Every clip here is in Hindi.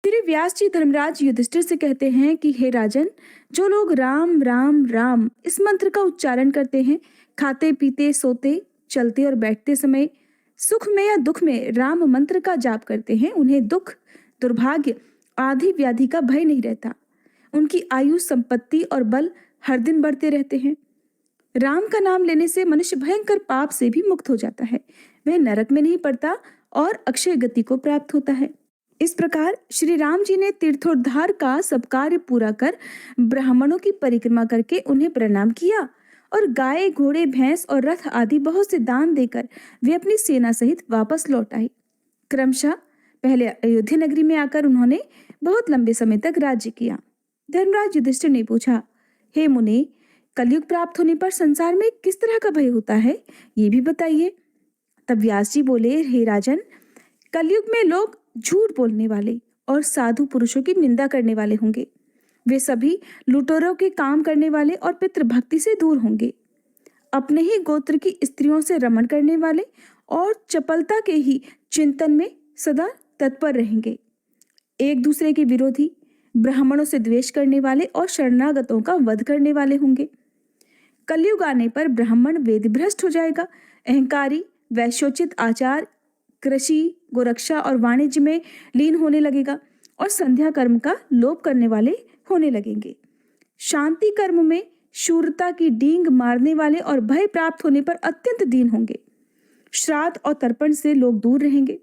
श्री व्यास जी धर्मराज युधिष्ठिर से कहते हैं कि हे राजन, जो लोग राम राम राम इस मंत्र का उच्चारण करते हैं, खाते पीते सोते चलते और बैठते समय, सुख में या दुख में राम मंत्र का जाप करते हैं, उन्हें दुख दुर्भाग्य आदि व्याधि का भय नहीं रहता। उनकी आयु संपत्ति और बल हर दिन बढ़ते रहते हैं। राम का नाम लेने से मनुष्य भयंकर पाप से भी मुक्त हो जाता है। वह नरक में नहीं पड़ता और अक्षय गति को प्राप्त होता है। इस प्रकार श्री राम जी ने तीर्थोद्धार का सब कार्य पूरा कर ब्राह्मणों की परिक्रमा करके उन्हें प्रणाम किया और गाय घोड़े भैंस और रथ आदि बहुत से दान देकर वे अपनी सेना सहित वापस लौट आए। क्रमशः पहले अयोध्या नगरी में आकर उन्होंने बहुत लंबे समय तक राज्य किया। धर्मराज युधिष्ठिर ने पूछा, हे मुनि, कलयुग प्राप्त होने पर संसार में किस तरह का भय होता है, ये भी बताइए। तब व्यास जी बोले, हे राजन, कलयुग में लोग झूठ बोलने वाले और साधु पुरुषों की निंदा करने वाले होंगे। वे सभी लुटेरों के काम करने वाले और पितृभक्ति से दूर होंगे। अपने ही गोत्र की स्त्रियों से रमण करने वाले और चपलता के ही चिंतन में सदा तत्पर रहेंगे। एक दूसरे के विरोधी, ब्राह्मणों से द्वेष करने वाले और शरणागतों का वध करने वाले होंगे। कलयुग आने पर ब्राह्मण वेदभ्रष्ट हो जाएगा, अहंकारी, वैश्योचित आचार, कृषि, गोरक्षा और वाणिज्य में लीन होने लगेगा और संध्या कर्म का लोप करने वाले होने लगेंगे। शांति कर्म में शूरता की डींग मारने वाले और भय प्राप्त होने पर अत्यंत दीन होंगे। श्राद्ध और तर्पण से लोग दूर रहेंगे।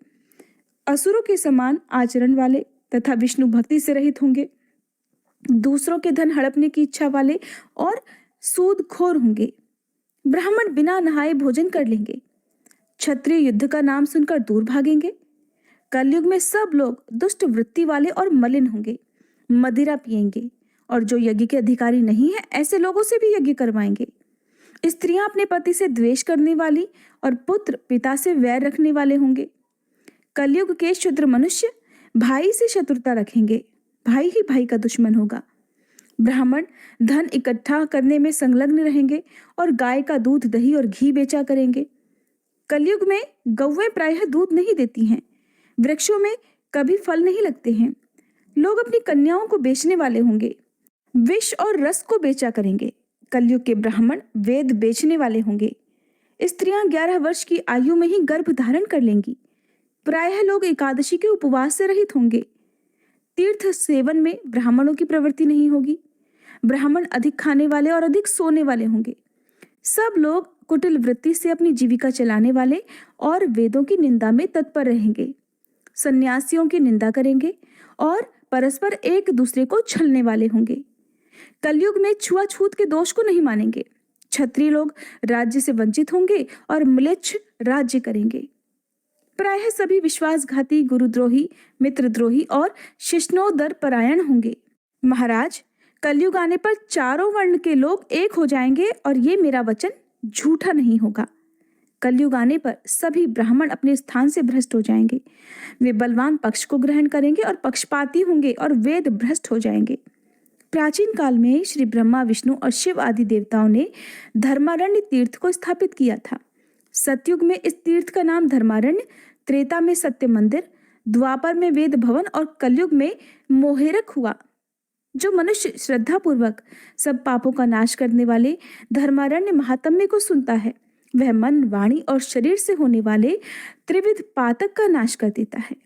असुरों के समान आचरण वाले तथा विष्णु भक्ति से रहित होंगे। दूसरों के धन हड़पने की इच्छा वाले और सूदखोर होंगे। ब्राह्मण बिना नहाए भोजन कर लेंगे। क्षत्रिय युद्ध का नाम सुनकर दूर भागेंगे। कलयुग में सब लोग दुष्ट वृत्ति वाले और मलिन होंगे, मदिरा पिएंगे और जो यज्ञ के अधिकारी नहीं है ऐसे लोगों से भी यज्ञ करवाएंगे। स्त्रियां अपने पति से द्वेष करने वाली और पुत्र पिता से वैर रखने वाले होंगे। कलयुग के क्षुद्र मनुष्य भाई से शत्रुता रखेंगे, भाई ही भाई का दुश्मन होगा। ब्राह्मण धन इकट्ठा करने में संलग्न रहेंगे और गाय का दूध, दही और घी बेचा करेंगे। कलयुग में गौएं प्रायः दूध नहीं देती हैं, वृक्षों में कभी फल नहीं लगते हैं। लोग अपनी कन्याओं को बेचने वाले होंगे, विष और रस को बेचा करेंगे। कलयुग के ब्राह्मण वेद बेचने वाले होंगे। स्त्रियां 11 वर्ष की आयु में ही गर्भ धारण कर लेंगी। प्रायः लोग एकादशी के उपवास से रहित होंगे। तीर्थ सेवन में ब्राह्मणों की प्रवृत्ति नहीं होगी। ब्राह्मण अधिक खाने वाले और अधिक सोने वाले होंगे। सब लोग कुटिल वृत्ति से अपनी जीविका चलाने वाले और वेदों की निंदा में तत्पर रहेंगे। सन्यासियों की निंदा करेंगे और परस्पर एक दूसरे को छलने वाले होंगे। कलयुग में छुआछूत के दोष को नहीं मानेंगे। क्षत्रिय लोग राज्य से वंचित होंगे और म्लेच्छ राज्य करेंगे। प्रायः सभी विश्वासघाती, गुरुद्रोही, मित्रद्रोही और शिष्णोदर परायण होंगे। महाराज, कलयुग आने पर चारों वर्ण के लोग एक हो जाएंगे और ये मेरा वचन झूठा नहीं होगा। कलयुग आने पर सभी ब्राह्मण अपने स्थान से भ्रष्ट हो जाएंगे। वे बलवान पक्ष को ग्रहण करेंगे और पक्षपाती होंगे और वेद भ्रष्ट हो जाएंगे। प्राचीन काल में श्री ब्रह्मा, विष्णु और शिव आदि देवताओं ने धर्मारण्य तीर्थ को स्थापित किया था। सतयुग में इस तीर्थ का नाम धर्मारण्य, त्रेता में सत्य मंदिर, द्वापर में वेद भवन और कलयुग में मोहेरक हुआ। जो मनुष्य श्रद्धा पूर्वक सब पापों का नाश करने वाले धर्मारण्य महात्म्य को सुनता है, वह मन, वाणी और शरीर से होने वाले त्रिविध पातक का नाश कर देता है।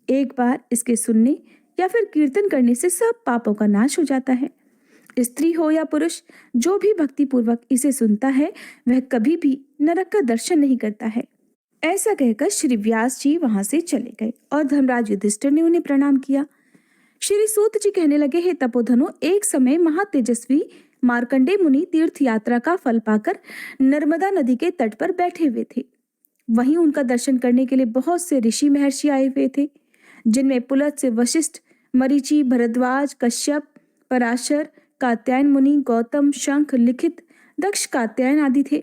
एक बार इसके सुनने या फिर कीर्तन करने से सब पापों का नाश हो जाता है। स्त्री हो या पुरुष, जो भी भक्ति पूर्वक इसे सुनता है वह कभी भी नरक का दर्शन नहीं करता है। ऐसा कहकर श्री व्यास जी वहां से चले गए और धर्मराज युधिष्ठिर ने उन्हें प्रणाम किया। श्री सूत जी कहने लगे, हे तपोधनो, एक समय महातेजस्वी मार्कंडेय मुनि तीर्थ यात्रा का फल पाकर नर्मदा नदी के तट पर बैठे हुए थे। वहीं उनका दर्शन करने के लिए बहुत से ऋषि महर्षि आए हुए थे, जिनमें पुलत्स्य, वशिष्ठ, मरीचि, भरद्वाज, कश्यप, पराशर, कात्यायन मुनि, गौतम, शंख, लिखित, दक्ष, कात्यायन आदि थे।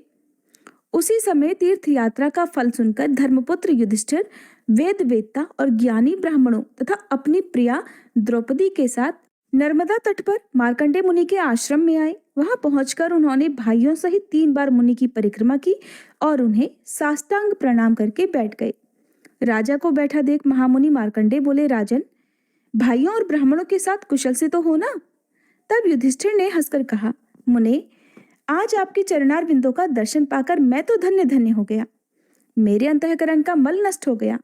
उसी समय तीर्थ यात्रा का फल सुनकर धर्मपुत्र युधिष्ठिर वेद वेत्ता और ज्ञानी ब्राह्मणों तथा अपनी प्रिया द्रौपदी के साथ नर्मदा तट पर मार्कंडेय मुनि के आश्रम में आए। वहां पहुंचकर उन्होंने भाइयों सहित 3 बार मुनि की परिक्रमा की और उन्हें साष्टांग प्रणाम करके बैठ गए। राजा को बैठा देख महामुनि मार्कंडेय बोले, राजन, भाइयों और ब्राह्मणों के साथ कुशल से तो हो ना? तब युधिष्ठिर ने हंसकर कहा, मुने, आज आपके चरणार बिंदों का दर्शन पाकर मैं तो धन्य धन्य हो गया। मेरे अंतःकरण का मल नष्ट हो गया।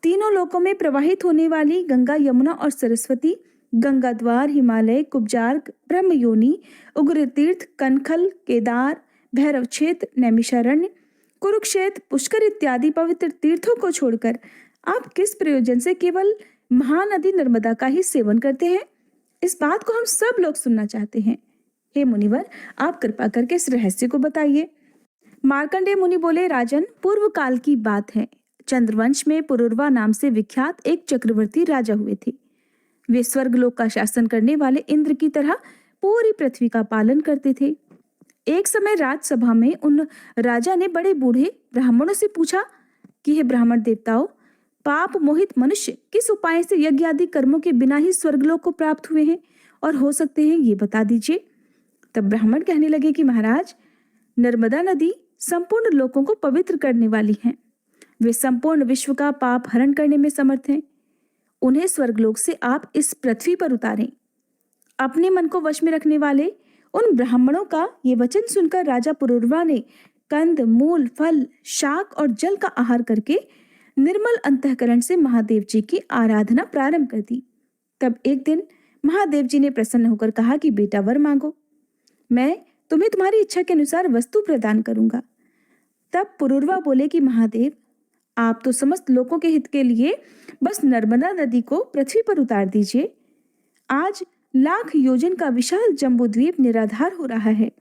तीनों लोकों में प्रवाहित होने वाली गंगा, यमुना और सरस्वती, गंगा द्वार, हिमालय, कुब्जार्ग, ब्रह्मयोनि, उग्र तीर्थ, कनखल, केदार, भैरव क्षेत्र, नैमिषारण्य, कुरुक्षेत्र, पुष्कर इत्यादि पवित्र तीर्थों को छोड़कर आप किस प्रयोजन से केवल महानदी नर्मदा का ही सेवन करते हैं? इस बात को हम सब लोग सुनना चाहते हैं। हे मुनिवर, आप कृपा करके इस रहस्य को बताइए। मार्कंडेय मुनि बोले, राजन, पूर्व काल की बात है। चंद्रवंश में पुरुरवा नाम से विख्यात एक चक्रवर्ती राजा हुए थे। वे स्वर्गलोक का शासन करने वाले इंद्र की तरह पूरी पृथ्वी का पालन करते थे। एक समय राजसभा में उन राजा ने बड़े बूढ़े ब्राह्मणों से पूछा कि हे ब्राह्मण देवताओं, पाप मोहित मनुष्य किस उपाय से यज्ञ आदि कर्मों के बिना ही स्वर्गलोक को प्राप्त हुए हैं और हो सकते हैं, ये बता दीजिए। तब ब्राह्मण कहने लगे कि महाराज, नर्मदा नदी संपूर्ण लोकों को पवित्र करने वाली है। वे संपूर्ण विश्व का पाप हरण करने में समर्थ हैं। उन्हें स्वर्गलोक से आप इस पृथ्वी पर उतारें। अपने मन को वश में रखने वाले उन ब्राह्मणों का ये वचन सुनकर राजा पुरुरवा ने कंद, मूल, फल, शाक और जल का आहार करके निर्मल अंतःकरण से महादेव जी की आराधना प्रारंभ कर दी। तब एक दिन महादेव जी ने प्रसन्न होकर कहा कि बेटा, वर मांगो, मैं तुम्हें तुम्हारी इच्छा के अनुसार वस्तु प्रदान करूंगा। तब पुरुरवा बोले कि महादेव, आप तो समस्त लोगों के हित के लिए बस नर्मदा नदी को पृथ्वी पर उतार दीजिए। आज लाख योजन का विशाल जम्बूद्वीप निराधार हो रहा है।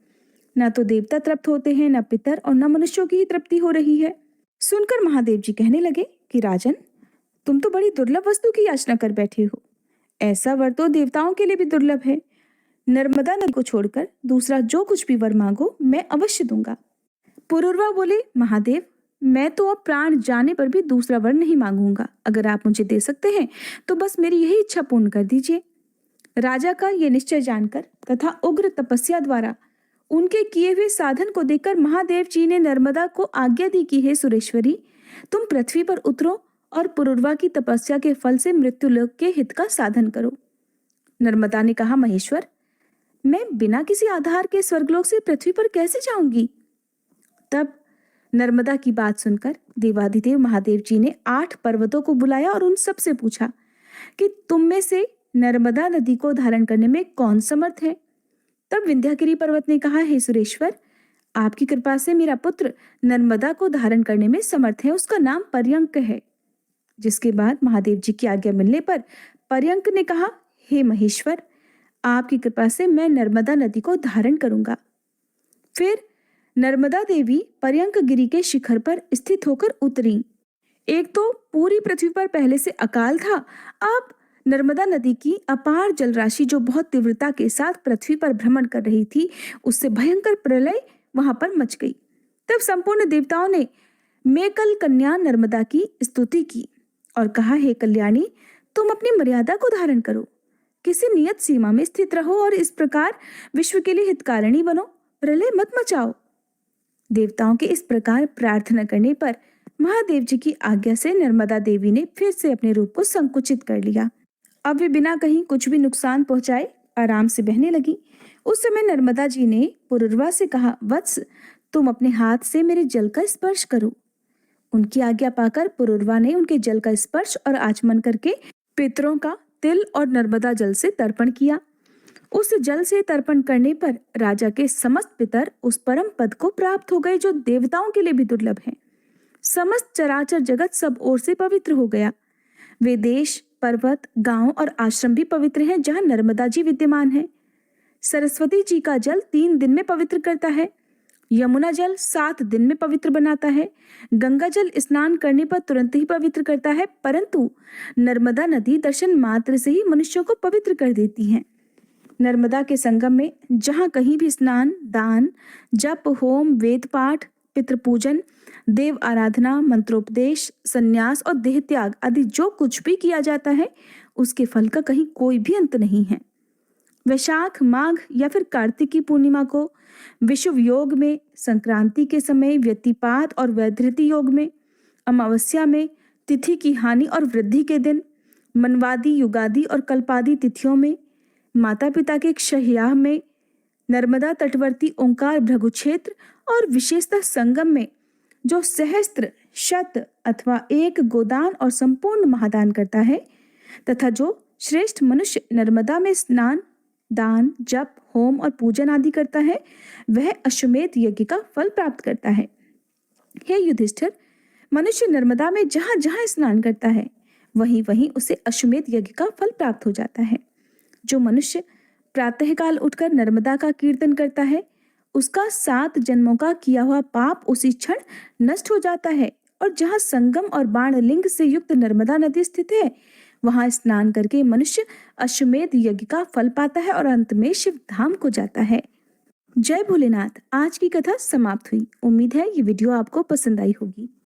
न तो देवता तृप्त होते हैं, न पितर, और न मनुष्यों की ही तृप्ति हो रही है। सुनकर महादेव जी कहने लगे कि राजन, तुम तो बड़ी दुर्लभ वस्तु की याचना कर बैठे हो। ऐसा वर तो देवताओं के लिए भी दुर्लभ है। नर्मदा नदी को छोड़कर दूसरा जो कुछ भी वर मांगो मैं अवश्य दूंगा। पुरुरवा बोले, महादेव, मैं तो अब प्राण जाने पर भी दूसरा वर नहीं मांगूंगा। अगर आप मुझे दे सकते हैं तो बस मेरी यही इच्छा पूर्ण कर दीजिए। राजा का यह निश्चय जानकर तथा उग्र तपस्या द्वारा उनके किए हुए साधन को देखकर महादेव जी ने नर्मदा को आज्ञा दी कि हे सुरेश्वरी, तुम पृथ्वी पर उतरो और पुरुरवा की तपस्या के फल से मृत्युलोक के हित का साधन करो। नर्मदा ने कहा, महेश्वर, मैं बिना किसी आधार के स्वर्गलोक से पृथ्वी पर कैसे जाऊंगी? तब नर्मदा की बात सुनकर देवाधिदेव महादेव जी ने 8 पर्वतों को बुलाया और उन सब से पूछा कि तुम में से नर्मदा नदी को धारण करने में कौन समर्थ है? तब विंध्यागिरी पर्वत ने कहा, हे सुरेश्वर, आपकी कृपा से मेरा पुत्र नर्मदा को धारण करने में समर्थ है। उसका नाम पर्यंक है। जिसके बाद महादेव जी की आज्ञा मिलने पर पर्यंक ने कहा, हे महेश्वर, आपकी कृपा से मैं नर्मदा नदी को धारण करूंगा। फिर नर्मदा देवी पर्यंक गिरी के शिखर पर स्थित होकर उतरी। एक तो पूरी पृथ्वी पर पहले से अकाल था, अब नर्मदा नदी की अपार जलराशि जो बहुत तीव्रता के साथ पृथ्वी पर भ्रमण कर रही थी, उससे भयंकर प्रलय वहां पर मच गई। तब संपूर्ण देवताओं ने मेकल कन्या नर्मदा की स्तुति की और कहा, हे कल्याणी, तुम अपनी मर्यादा को धारण करो, किसी नियत सीमा में स्थित रहो और इस प्रकार विश्व के लिए हितकारिणी बनो, प्रलय मत मचाओ। देवताओं के इस प्रकार प्रार्थना करने पर महादेव जी की आज्ञा से नर्मदा देवी ने फिर से अपने रूप को संकुचित कर लिया। अब वे बिना कहीं कुछ भी नुकसान पहुंचाए आराम से बहने लगी। उस समय नर्मदा जी ने पुरुरवा से कहा, वत्स, तुम अपने हाथ से मेरे जल का स्पर्श करो। उनकी आज्ञा पाकर पुरुरवा ने उनके जल का स्पर्श और आचमन करके पितरों का तिल और नर्मदा जल से तर्पण किया। उस जल से तर्पण करने पर राजा के समस्त पितर उस परम पद को प्राप्त हो गए जो देवताओं के लिए भी दुर्लभ है। समस्त चराचर जगत सब ओर से पवित्र हो गया। वे देश, पर्वत, गांव और आश्रम भी पवित्र हैं जहां नर्मदा जी विद्यमान है। सरस्वती जी का जल 3 दिन में पवित्र करता है। यमुना जल 7 दिन में पवित्र बनाता है। गंगा जल स्नान करने पर तुरंत ही पवित्र करता है, परंतु नर्मदा नदी दर्शन मात्र से ही मनुष्यों को पवित्र कर देती है। नर्मदा के संगम में जहाँ कहीं भी स्नान, दान, जप, होम, वेद पाठ, पितृपूजन, देव आराधना, मंत्रोपदेश, संन्यास और देह त्याग आदि जो कुछ भी किया जाता है, उसके फल का कहीं कोई भी अंत नहीं है। वैशाख, माघ या फिर कार्तिक की पूर्णिमा को, विषुव योग में, संक्रांति के समय, व्यतिपात और वैधृति योग में, अमावस्या में, तिथि की हानि और वृद्धि के दिन, मनवादी, युगादि और कल्पादि तिथियों में, माता पिता के क्षययाह में, नर्मदा तटवर्ती ओंकार भृगु क्षेत्र और विशेषतः संगम में जो सहस्त्र, शत अथवा एक गोदान और संपूर्ण महादान करता है, तथा जो श्रेष्ठ मनुष्य नर्मदा में स्नान, दान, जप, होम और पूजन आदि करता है, वह अश्वमेध यज्ञ का फल प्राप्त करता है। हे युधिष्ठिर, मनुष्य नर्मदा में जहां जहां स्नान करता है, वहीं वहीं उसे अश्वमेध यज्ञ का फल प्राप्त हो जाता है। जो मनुष्य प्रातःकाल उठकर नर्मदा का कीर्तन करता है, उसका 7 जन्मों का किया हुआ पाप उसी क्षण नष्ट हो जाता है। और जहाँ संगम और बाणलिंग से युक्त नर्मदा नदी स्थित है, वहां स्नान करके मनुष्य अश्वमेध यज्ञ का फल पाता है और अंत में शिव धाम को जाता है। जय भोलेनाथ। आज की कथा समाप्त हुई। उम्मीद है ये वीडियो आपको पसंद आई होगी।